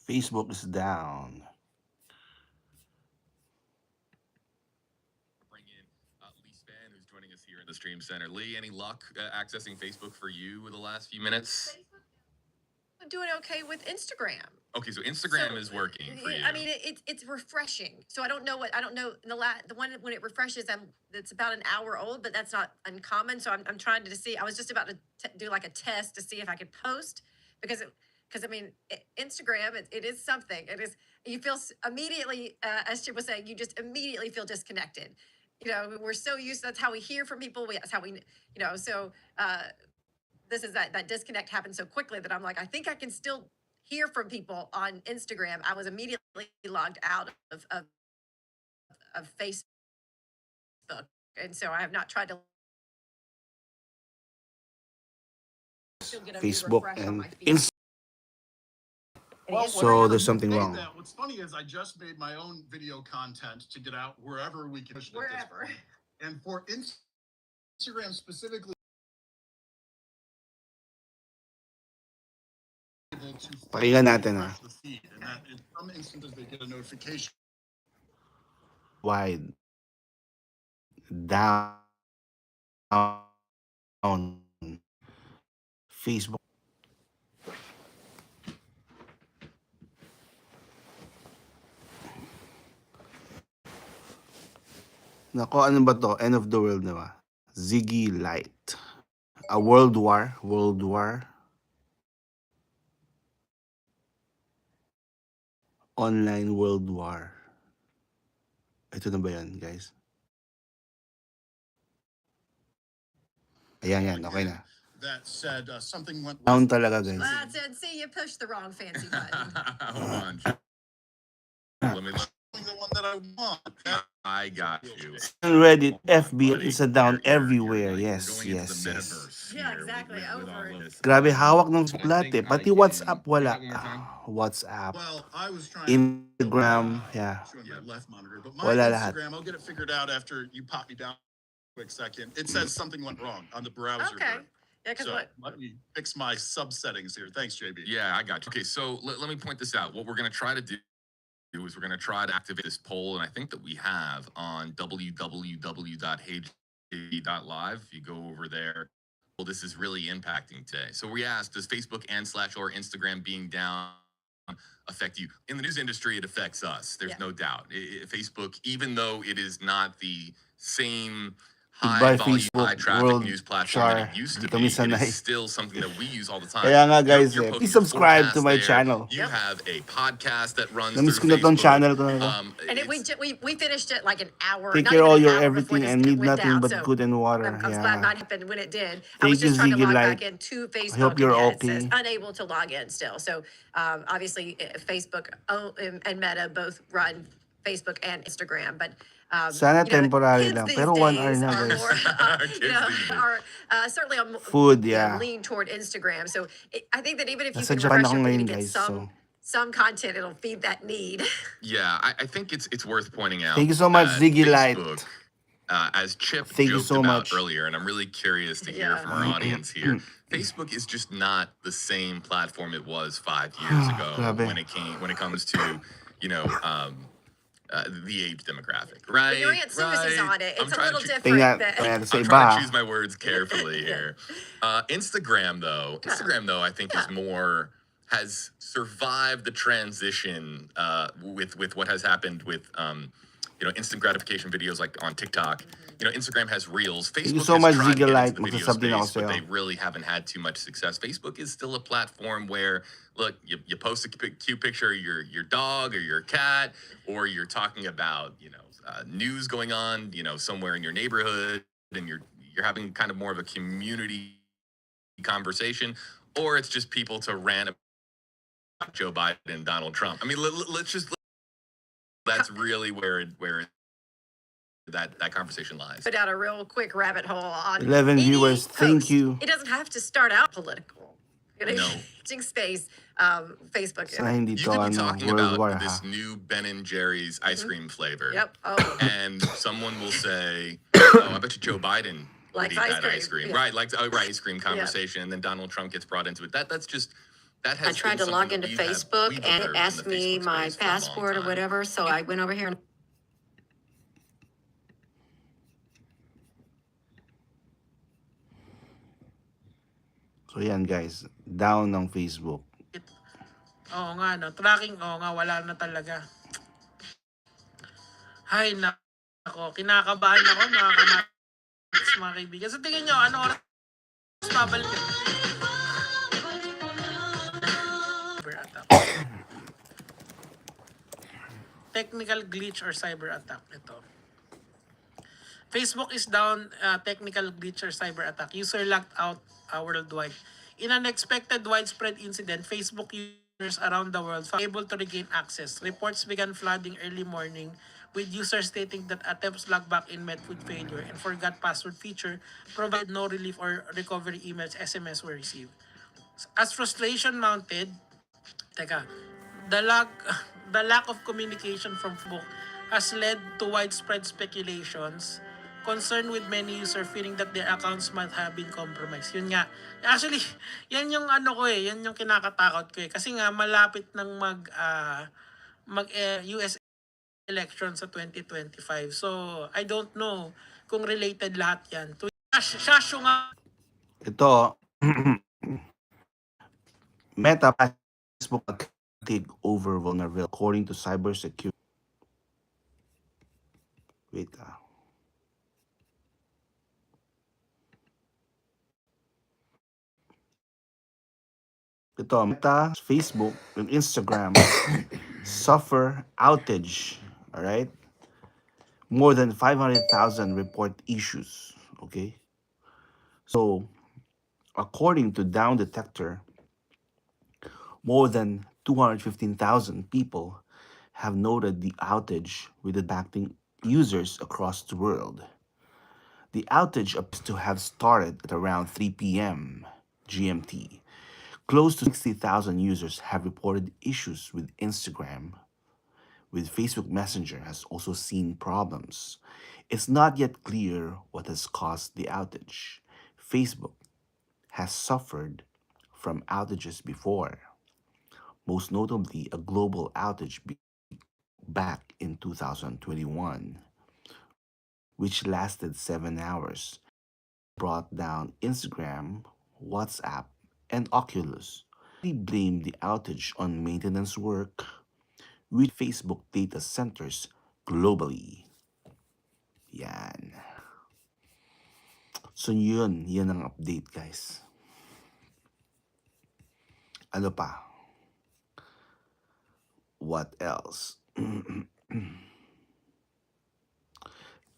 Facebook is down. Bring in Lee Span, who's joining us here in the Stream Center. Lee, any luck accessing Facebook for you in the last few minutes? Doing okay with Instagram. Okay, so Instagram is working for you. I mean, it's refreshing. So I don't know the one when it refreshes. It's about an hour old, but that's not uncommon. So I'm trying to see. I was just about to do like a test to see if I could post because I mean Instagram it is something. It is you feel immediately as Chip was saying, you just immediately feel disconnected. You know, we're so used. That's how we hear from people. That's how we so. This is that disconnect happened so quickly that I'm like, I think I can still hear from people on Instagram. I was immediately logged out of Facebook, and so I have not tried to still get a Facebook refresh on and my feed. Well, So there's something wrong. What's funny is I just made my own video content to get out wherever we can push it at this Wherever. point. And for Instagram specifically, able to Pakinggan natin, refresh the feed, and that in some instances they get a notification. Wide. Down. Facebook. Nako, ano ba to? End of the world na ba? Ziggy Light. A World War. World War. Online World War. Ito na ba yan, guys? Ayan, okay na. That said, something went Down talaga, guys. That's it. See, you pushed the wrong fancy button. Hold on. Let me look. the one that I want. I got you. Reddit, FB, Buddy, it's a down you're everywhere. like Yes, going into the yes. metaverse Yeah, here exactly, with over all it. this. Grabe, hawak ng I sulat think eh. Pati I can- WhatsApp, wala. Say that one more time? WhatsApp. Well, I was trying Instagram, yeah. showing my left monitor, but my Wala lahat. Instagram, I'll get it figured out after you pop me down. Quick second. It says something went wrong on the browser. Okay. here. Yeah, because So what? let me fix my sub settings here. Thanks, JB. Yeah, I got you. Okay, so let me point this out. What we're going to try to do is we're going to try to activate this poll, and I think that we have on www.heyjb.live. If you go over there, well, this is really impacting today. So we asked, does Facebook and/or Instagram being down affect you? In the news industry, it affects us. There's Yeah. no doubt. Facebook, even though it is not the same Goodbye, high volume, Facebook, high traffic world news platform that char. it used to Dito be, kami it sanay. is still something that we use all the time. Kaya nga, guys, You're eh, posting please your subscribe to forecast my there. channel. You Yep. have a podcast that runs Namiss ko through na tong Facebook. channel ko na to. And we finished it like an hour. Take not care even all an your hour before everything this and need went nothing down, but so good and water. I was glad mine happened when it did. I Thank was just you, trying to Ziggy log Light. back into Facebook. hope you're and it okay. says unable to log in still. So obviously Facebook and Meta both run Facebook and Instagram, but Sana you know, temporary kids lang. these Pero 1 hour days na, are guys. more, Kids you know, these days. are certainly on Food, you know, yeah. lean toward Instagram. So I think that even if you Nasa can Japan refresh ako your feed ngayon, and get guys. some content, it'll feed that need. Yeah, I think it's worth pointing out. Thank you so much, that Ziggy Light. Facebook, as Chip Thank you joked so about much. earlier, and I'm really curious to hear Yeah. from our audience here. Facebook is just not the same platform it was 5 years ago Grabe. when it comes to, you know, the age demographic, right? When your Aunt Susie's Right. on it, I'm it's a trying to little choo- different. Tingnan, than- kaya sa I'm trying to iba. choose my words carefully here. Instagram, though, I think is more has survived the transition with what has happened with you know, instant gratification videos like on TikTok. You know, Instagram has Reels. you Facebook so has much, tried to Ziggy get Light. into the video Magsasab din ako space, but sa'yo. they really haven't had too much success. Facebook is still a platform where, look, you post a cute picture of your dog or your cat, or you're talking about, you know, news going on, you know, somewhere in your neighborhood, and you're having kind of more of a community conversation, or it's just people to rant about Joe Biden and Donald Trump. I mean, let's just that's really where that conversation lies. Put out a real quick rabbit hole on 11 any viewers, thank post. you. It doesn't have to start out political. In a No. engaging space, Facebook. Sana hindi You to could be ano, talking World about War, ha? this new Ben and Jerry's ice cream flavor. Yep. Oh, And someone will say, "Oh, I bet you Joe Biden would Likes eat ice that cream, ice cream." yeah. Right, like right, ice cream conversation, and then Donald Trump gets brought into it. That's just That I has tried been to log something into that Facebook we've and it observed in asked the me Facebook my space for a long passport or time. whatever, so I went over here and So yan guys, down ng Facebook. Oo nga, no. Tracking, oo nga, wala na talaga. Hay, nako. Kinakabahan ako, mga kamatis, mga kaibigan. Sa tingin nyo, ano oras babalik yun? Cyber attack. Technical glitch or cyber attack. Ito. Facebook is down, technical glitch or cyber attack. User locked out worldwide. In an unexpected widespread incident, Facebook users around the world were able to regain access. Reports began flooding early morning with users stating that attempts logged back in met with failure and forgot password feature provided no relief or recovery emails, SMS were received. As frustration mounted, teka, the lack, the lack of communication from Facebook has led to widespread speculations, concern with many users feeling that their accounts might have been compromised. Yun nga. Actually, yan yung ano ko yan yung kinakatakot ko Kasi nga malapit nang US election sa 2025. So, I don't know kung related lahat yan. Shasho nga. Ito, Meta Facebook take over vulnerability according to cybersecurity. Wait Ito, Meta, Facebook, and Instagram suffer outage. All right? More than 500,000 report issues. Okay? So, according to Down Detector, more than 215,000 people have noted the outage with impacting users across the world. The outage appears to have started at around 3 p.m. GMT. Close to 60,000 users have reported issues with Instagram. With Facebook Messenger has also seen problems. It's not yet clear what has caused the outage. Facebook has suffered from outages before, most notably a global outage back in 2021, which lasted 7 hours, brought down Instagram, WhatsApp, and Oculus. They blamed the outage on maintenance work with Facebook data centers globally. Yan. So yan ang update guys. Ano pa? What else?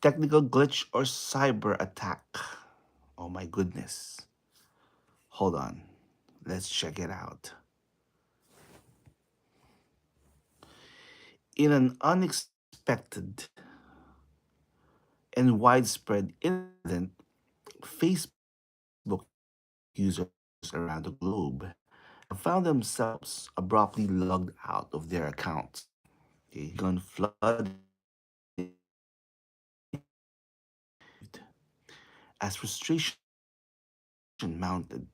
Technical glitch or cyber attack. Oh my goodness. Hold on. Let's check it out. In an unexpected and widespread incident, Facebook users around the globe have found themselves abruptly logged out of their accounts. Okay, gone flooded as frustration mounted.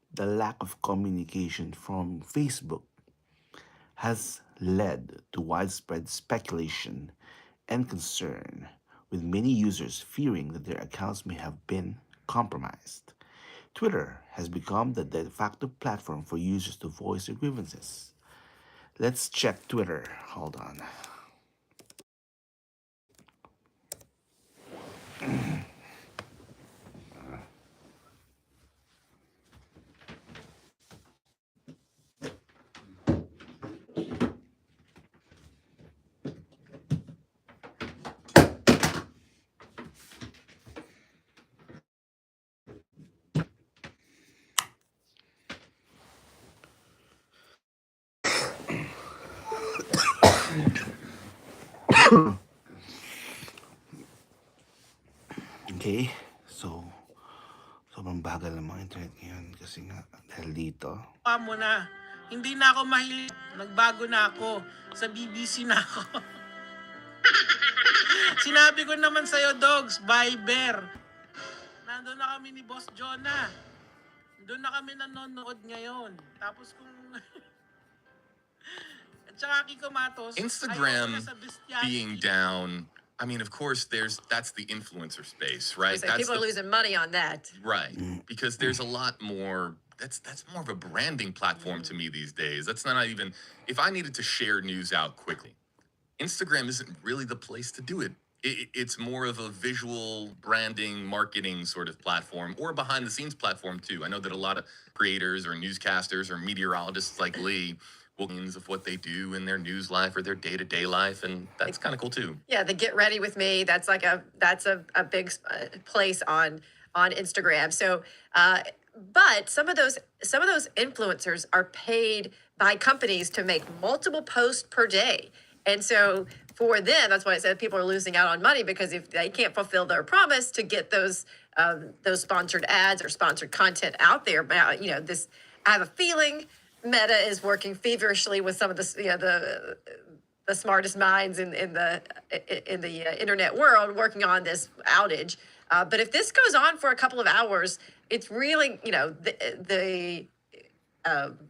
The lack of communication from Facebook has led to widespread speculation and concern, with many users fearing that their accounts may have been compromised. Twitter has become the de facto platform for users to voice their grievances. Let's check Twitter. Hold on. Okay, so sobrang bagal ng mga internet ngayon kasi nga dahil dito. Mo na. Hindi na ako mahilig. Nagbago na ako. Sa BBC na ako. Sinabi ko naman sa'yo, dogs, bye bear. Nandun na kami ni Boss Jonah. Doon na kami nanonood ngayon. Tapos kung... At saka Kiko Matos, Instagram ayoko na sa bestiality. being down. I mean, of course, that's the influencer space, right? So That's people are losing money on that. right, because there's a lot more. That's more of a branding platform to me these days. That's not even if I needed to share news out quickly. Instagram isn't really the place to do it. It's more of a visual branding, marketing sort of platform, or a behind-the-scenes platform too. I know that a lot of creators or newscasters or meteorologists like Lee will of what they do in their news life or their day-to-day life, and that's kind of cool too. Yeah, the Get Ready With Me, that's like a big place on Instagram. So but some of those influencers are paid by companies to make multiple posts per day. And so for them, that's why I said people are losing out on money, because if they can't fulfill their promise to get those sponsored ads or sponsored content out there, you know, this, I have a feeling Meta is working feverishly with some of the smartest minds in the internet world working on this outage. But if this goes on for a couple of hours, it's really, you know, the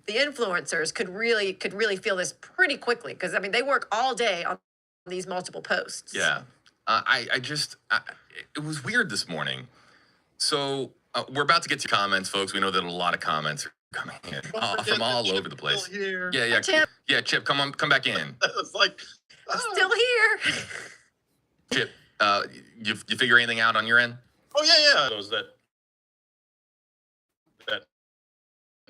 influencers could really feel this pretty quickly, because I mean they work all day on these multiple posts. Yeah, it was weird this morning. So we're about to get to comments, folks. We know that a lot of comments are coming in from all over the place. Here. Yeah, Chip. yeah, Chip, come back in. It's like, I'm still here. Chip, you figure anything out on your end? oh yeah. Those that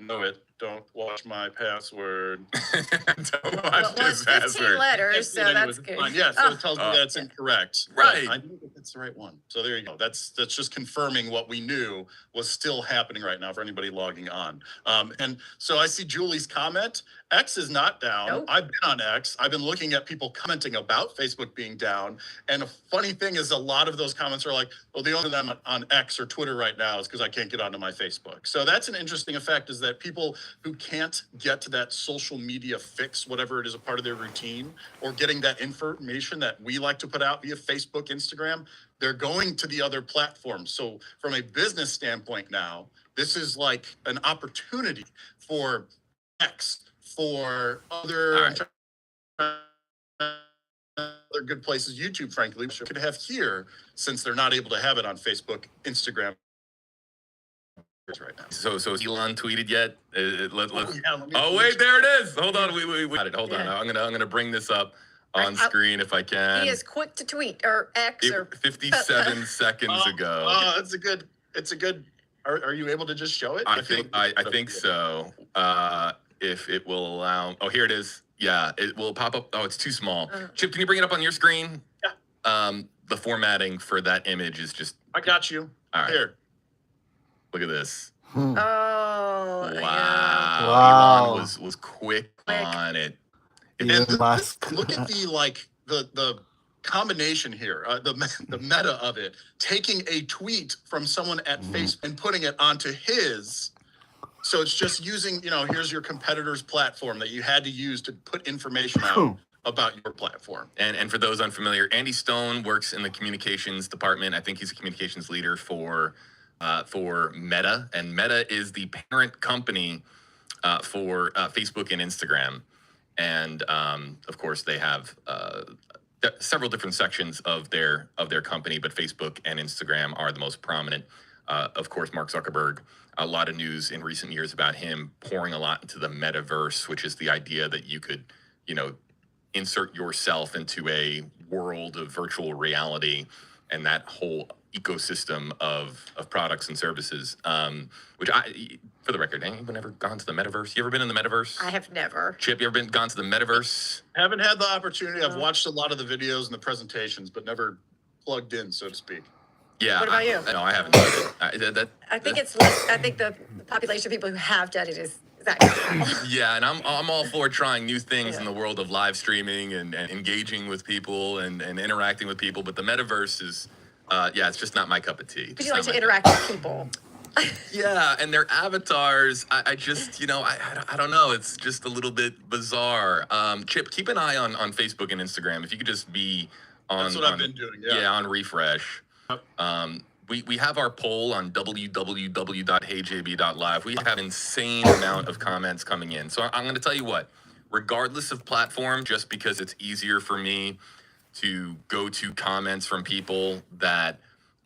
know it don't watch my password. Don't Well, watch well, his it's 15 password. letters, so Anyways, that's it's good. fine. Yeah, so Oh. it tells me Oh. that's incorrect. Right. But I knew that it's the right one. So there you go. That's just confirming what we knew was still happening right now for anybody logging on. And so I see Julie's comment. X is not down. Nope. I've been on X. I've been looking at people commenting about Facebook being down. And a funny thing is, a lot of those comments are like, well, the only reason I'm on X or Twitter right now is because I can't get onto my Facebook. So that's an interesting effect, is that people who can't get to that social media fix, whatever it is a part of their routine, or getting that information that we like to put out via Facebook, Instagram, they're going to the other platforms. So from a business standpoint now, this is like an opportunity for X, for other other good places, YouTube, frankly, which could have here, since they're not able to have it on Facebook, Instagram right now. So Elon tweeted yet? Let- Yeah, let me- oh wait, there it is. Hold on, we got it. Hold on. Yeah. I'm gonna bring this up on I- screen if I can. He is quick to tweet, or X, or 57 seconds ago. Oh, it's a good. Are you able to just show it? I feel think like- I think so. If it will allow. Oh, here it is. Yeah, it will pop up. Oh, it's too small. Chip, can you bring it up on your screen? Yeah. The formatting for that image is just. I got you. All right. Here. Look at this. oh, Wow. yeah. Wow. Elon was quick on it. Elon And Musk. Look at the combination here, the meta of it, taking a tweet from someone at Facebook and putting it onto his. So it's just using, here's your competitor's platform that you had to use to put information out about your platform. And for those unfamiliar, Andy Stone works in the communications department. I think he's a communications leader for Meta, and Meta is the parent company for Facebook and Instagram. And of course, they have several different sections of their company, but Facebook and Instagram are the most prominent. Of course, Mark Zuckerberg. A lot of news in recent years about him pouring a lot into the metaverse, which is the idea that you could, insert yourself into a world of virtual reality, and that whole ecosystem of products and services. Which for the record, anyone ever gone to the metaverse? You ever been in the metaverse? I have never. Chip, you ever gone to the metaverse? Haven't had the opportunity. I've watched a lot of the videos and the presentations, but never plugged in, so to speak. Yeah. What about you? No, I haven't done it. I think it's less. I think the population of people who have done it is that small. Yeah, and I'm all for trying new things in the world of live streaming and engaging with people and interacting with people, but the metaverse is, it's just not my cup of tea. Because you like to interact with people. Yeah, and their avatars, I just, I don't know. It's just a little bit bizarre. Chip, keep an eye on Facebook and Instagram. If you could just be on. That's what I've been doing. Yeah. On refresh. we have our poll on www.heyjb.live. We have an insane amount of comments coming in. So I'm going to tell you what, regardless of platform, just because it's easier for me to go to comments from people that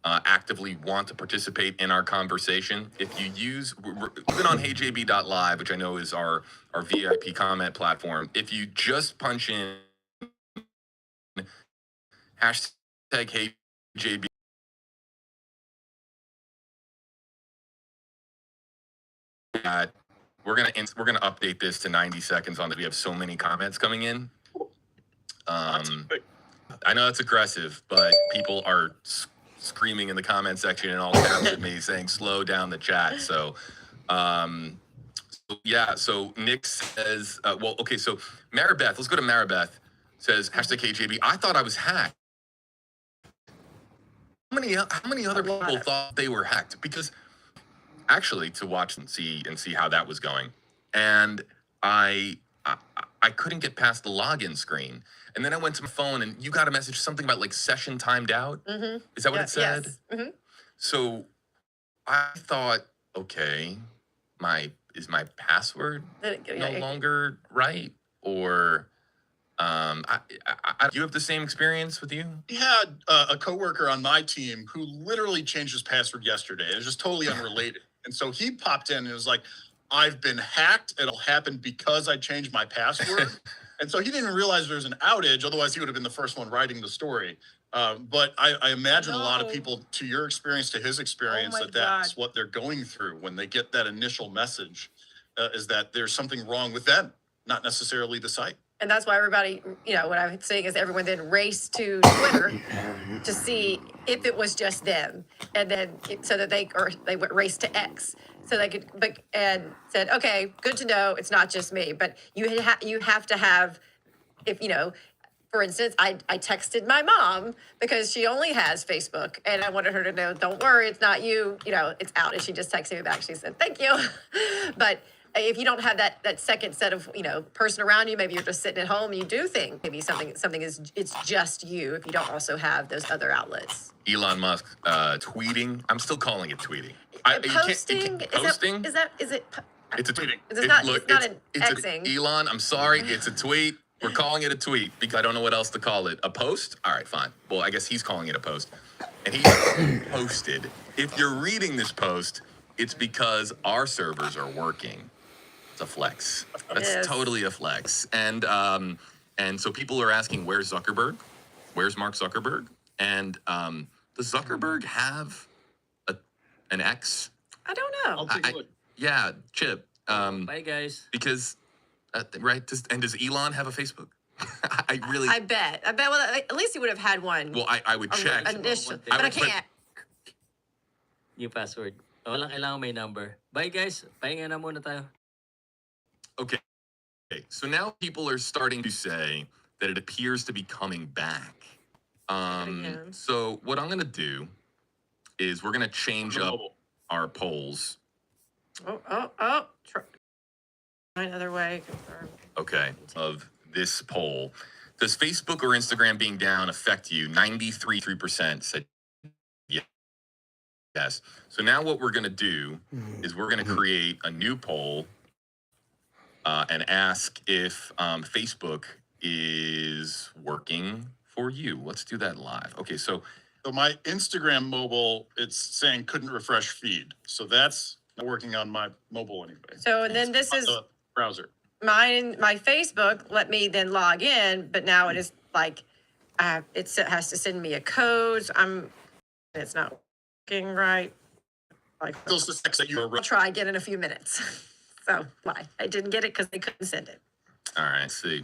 actively want to participate in our conversation. If you use, even on heyjb.live, which I know is our VIP comment platform, if you just punch in hashtag heyjb, we're gonna update this to 90 seconds on that. We have so many comments coming in. I know it's aggressive, but people are screaming in the comment section and all caps at me saying slow down the chat. So yeah, so Nick says, well, okay, so Maribeth, let's go to Maribeth, says hashtag KJB. I thought I was hacked. How many other people thought they were hacked? Because actually, to watch and see how that was going, and I couldn't get past the login screen, and then I went to my phone, and you got a message, something about like session timed out. Mm-hmm. Is that what it said? Yes. Mm-hmm. So I thought, okay, is my password no longer right, or you have the same experience with you? We had a coworker on my team who literally changed his password yesterday. It was just totally unrelated. And so he popped in and was like, I've been hacked. It'll happen because I changed my password. And so he didn't realize there was an outage. Otherwise, he would have been the first one writing the story. But I imagine a lot of people, to your experience, to his experience, that's what they're going through when they get that initial message, is that there's something wrong with them, not necessarily the site. And that's why everybody, what I'm saying is everyone then raced to Twitter to see if it was just them. And then so that they went race to X so they could, and said, okay, good to know it's not just me, but you have to have, for instance, I texted my mom because she only has Facebook and I wanted her to know, don't worry, it's not you, it's out. And she just texted me back. She said, thank you. But if you don't have that second set of, person around you, maybe you're just sitting at home, you do think maybe it's just you if you don't also have those other outlets. Elon Musk tweeting. I'm still calling it tweeting. Posting? Posting? Is it? It's a tweet. It's not an Xing. Elon, I'm sorry, it's a tweet. We're calling it a tweet because I don't know what else to call it. A post? All right, fine. Well, I guess he's calling it a post. And he posted. If you're reading this post, it's because our servers are working. It's a flex. That's totally a flex. And so people are asking, where's Zuckerberg? Where's Mark Zuckerberg? And does Zuckerberg have an X? I don't know. I'll take a look. Yeah, Chip. Bye, guys. Because, right? Does Elon have a Facebook? I bet. Well, at least he would have had one. Well, I would check. Initial, I but I would- but- can't. New password. Walang kailangan may number. Bye, guys. Pahinga na muna tayo. Okay. So now people are starting to say that it appears to be coming back. Again. So what I'm going to do is we're going to change up our polls. Try another way. Confirm. Okay, of this poll. Does Facebook or Instagram being down affect you? 93% said yes. So now what we're going to do is we're going to create a new poll and ask if Facebook is working for you. Let's do that live. Okay, so my Instagram mobile, it's saying couldn't refresh feed. So that's not working on my mobile anyway. So, and then this is The browser. my Facebook. Let me then log in, but now it is like it has to send me a code. It's not working right. Like, Still suspects that you were I'll try again in a few minutes. So why? I didn't get it because they couldn't send it. all right, let's see.